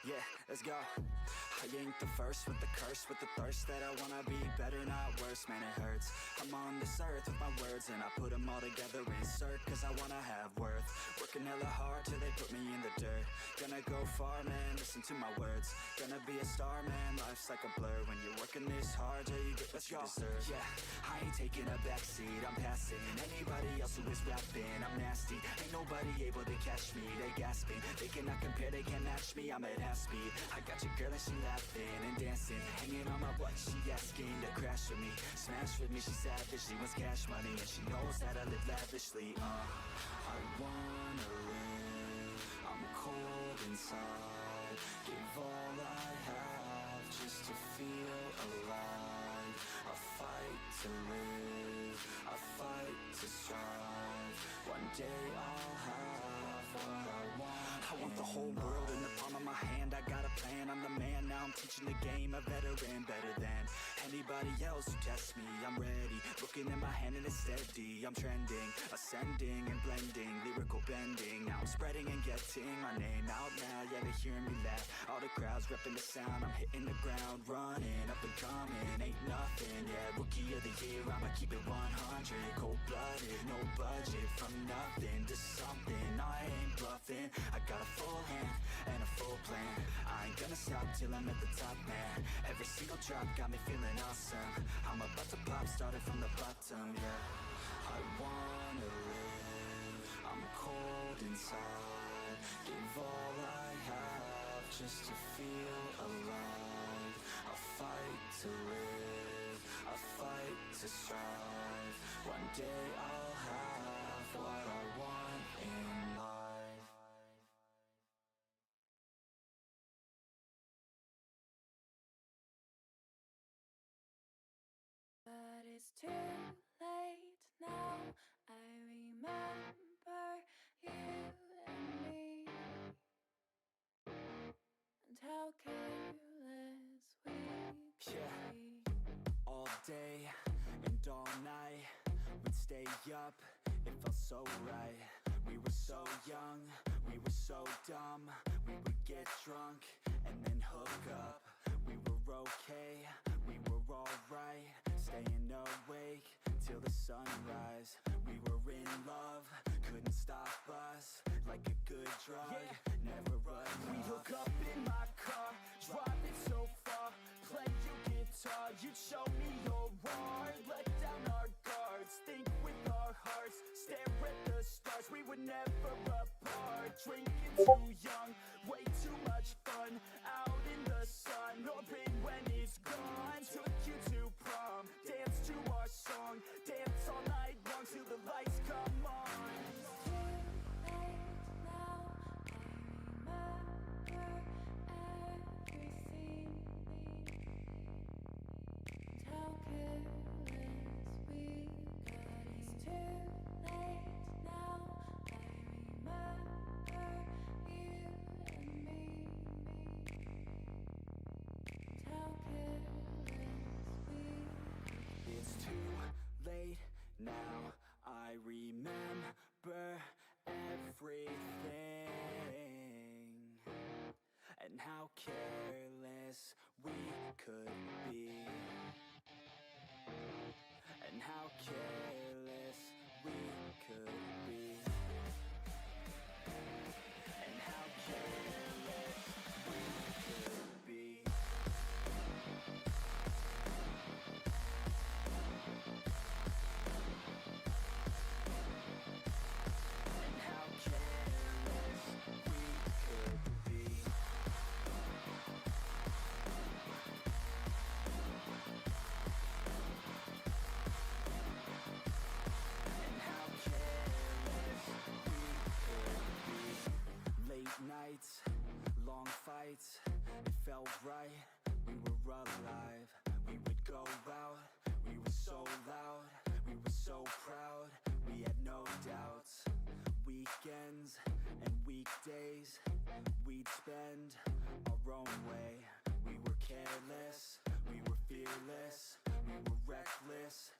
Yeah, let's go. I ain't the first with the curse, with the thirst that I wanna be better, not worse, man it hurts. I'm on this earth with my words and I put them all together, insert, cause I wanna have worth. Working hella hard till they put me in the dirt. Gonna go far, man, listen to my words. Gonna be a star, man, life's like a blur. When you're working this hard, yeah, you get what you deserve. Yeah, I ain't taking a backseat, I'm passing anybody else who is rapping. I'm nasty, ain't nobody able to catch me. They gasping, they cannot compare, they can't match me. I'm at half speed, I got your girl and she laughing and dancing, hanging on my butt, she asking to crash with me, smash with me, she savage, she wants cash money, and she knows that I live lavishly. I wanna live, I'm cold inside, give all I have just to feel alive. I fight to live, I fight to strive, one day I'll have what I want. I want the whole world in the palm of my hand, I got a plan, I'm the man, now I'm teaching the game, a veteran, better than anybody else who tests me. I'm ready, looking at my hand and it's steady, I'm trending, ascending and blending, lyrical bending, now I'm spreading and getting my name out now, yeah they hearing me laugh, all the crowds repping the sound, I'm hitting the ground, running, up and coming, ain't nothing, yeah, rookie of the year, I'ma keep it 100, cold-blooded, no budget, from nothing to something, I ain't bluffing, I got a full hand and a full plan, I ain't gonna stop till I'm at the top, man, every single drop got me feeling awesome, I'm about to pop, started from the bottom, yeah, I wanna live, I'm cold inside, give all I have just to feel alive, I fight to live, I fight to strive, one day I'll have what I want in life. But it's too late now, I remember you and me, and how careless we could be. All day and all night, we'd stay up, it felt so right. We were so young, we were so dumb, we would get drunk and then hook up. We were okay, we were alright, staying awake till the sunrise. We were in love, couldn't stop us, like a good drug, never run off. We hook up in my car, driving so far, play you guitar, you'd show me your art, let down our guards, think with our hearts, stare at the stars, we were never apart, drinking too young, way too much fun, out in the sun, hoping when it's gone, took you to prom, dance to our song, dance all night long till the lights come on. Too late now, I remember everything, and how careless we got. It's too late now, I remember you and me, and how careless we got. It's too late now, I remember everything, and how careless we could be, and how careless we could be, and how careless we could be. And how careless we could be. And how careless we could be. Late nights, long fights, it felt right, we were alive. We would go out, we were so loud, we were so proud, we had no doubts. Weekends and weekdays, we'd spend our own way. We were careless, we were fearless, we were reckless,